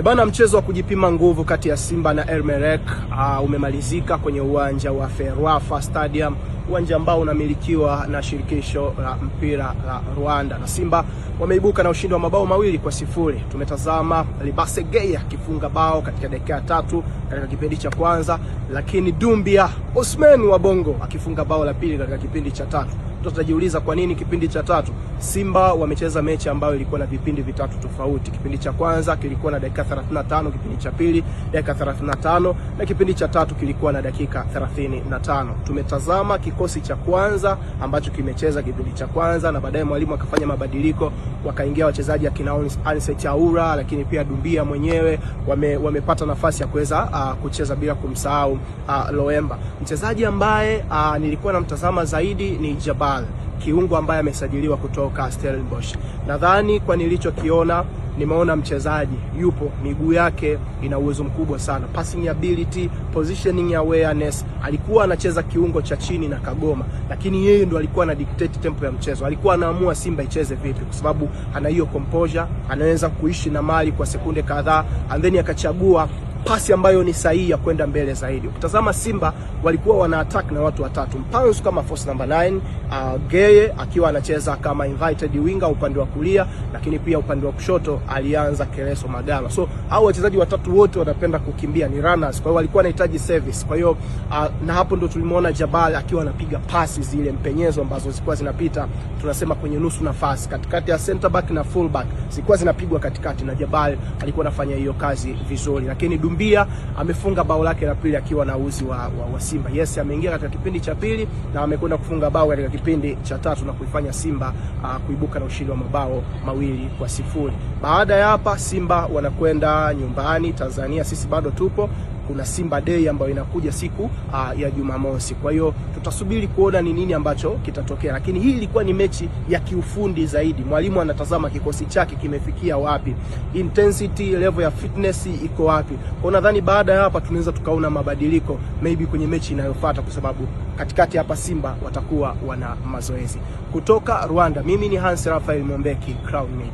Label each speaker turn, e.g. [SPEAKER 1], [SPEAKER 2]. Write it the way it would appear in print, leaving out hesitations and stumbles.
[SPEAKER 1] Bana, mchezo wa kujipima nguvu kati ya Simba na El Merreikh umemalizika kwenye uwanja wa Ferwafa Stadium, uwanja ambao unamilikiwa na shirikisho la mpira la Rwanda, na Simba wameibuka na ushindi wa mabao 2-0. Tumetazama Libase Geye akifunga bao katika dakika ya 3 katika kipindi cha kwanza, lakini Doumbia Ousmane wa Bongo akifunga bao la pili katika kipindi cha 3. Tutajiuliza kwa nini kipindi cha 3? Simba wamecheza mechi ambayo ilikuwa na vipindi vitatu tofauti. Kipindi cha kwanza kilikuwa na dakika 35, kipindi cha pili dakika 35, na kipindi cha 3 kilikuwa na dakika 35. Tumetazama kikosi cha kwanza ambacho kimecheza kipindi cha kwanza, na baadaye mwalimu akafanya mabadiliko, wakaingia wachezaji akina Anset Aura, lakini pia Doumbia mwenyewe wamepata nafasi ya kuweza kucheza, bila kumsahau Loemba. Mchezaji ambaye nilikuwa namtazama zaidi ni Jabal, kiungo ambaye amesajiliwa kutoka Stellenbosch. Nadhani kwa nilichokiona, nimeona mchezaji yupo, miguu yake ina uwezo mkubwa sana, passing ability, positioning awareness. Alikuwa anacheza kiungo cha chini na Kagoma, lakini yeye ndo alikuwa ana dictate tempo ya mchezo. Alikuwa anaamua Simba icheze vipi, kwa sababu ana hiyo composure, anaweza kuishi na mali kwa sekunde kadhaa, and then akachagua pasi ambayo ni sahihi ya kwenda mbele zaidi. Ukitazama Simba walikuwa wana attack na watu watatu, Mpanzu kama force number 9, Geye akiwa anacheza kama invited winger upande wa kulia, lakini pia upande wa kushoto alianza Keleso Magala. So hao wachezaji watatu wote wanapenda kukimbia, ni runners, kwa hiyo walikuwa wanahitaji service. Kwa hiyo na hapo ndo tulimuona Jabal akiwa anapiga pasi zile mpenyezo ambazo zilikuwa zinapita, tunasema kwenye nusu nafasi katikati ya center back na full back, zilikuwa zinapigwa katikati, na Jabal alikuwa anafanya hiyo kazi vizuri. Lakini Doumbia amefunga bao lake la pili akiwa na uzi wa Simba. Yes, ameingia katika kipindi cha pili na amekwenda kufunga bao katika kipindi cha 3 na kuifanya Simba kuibuka na ushindi wa mabao 2-0. Baada ya hapa Simba wanakwenda nyumbani Tanzania. Sisi bado tupo, kuna Simba Day ambayo inakuja siku ya Jumamosi. Kwa hiyo tutasubiri kuona ni nini ambacho kitatokea, lakini hii ilikuwa ni mechi ya kiufundi zaidi. Mwalimu anatazama kikosi chake kimefikia wapi, intensity level ya fitness iko wapi. Kwa nadhani baada ya hapa tunaweza tukaona mabadiliko maybe kwenye mechi inayofuata, kwa sababu katikati hapa Simba watakuwa wana mazoezi. Kutoka Rwanda, mimi ni Hans Raphael Mombeki, Crown Media.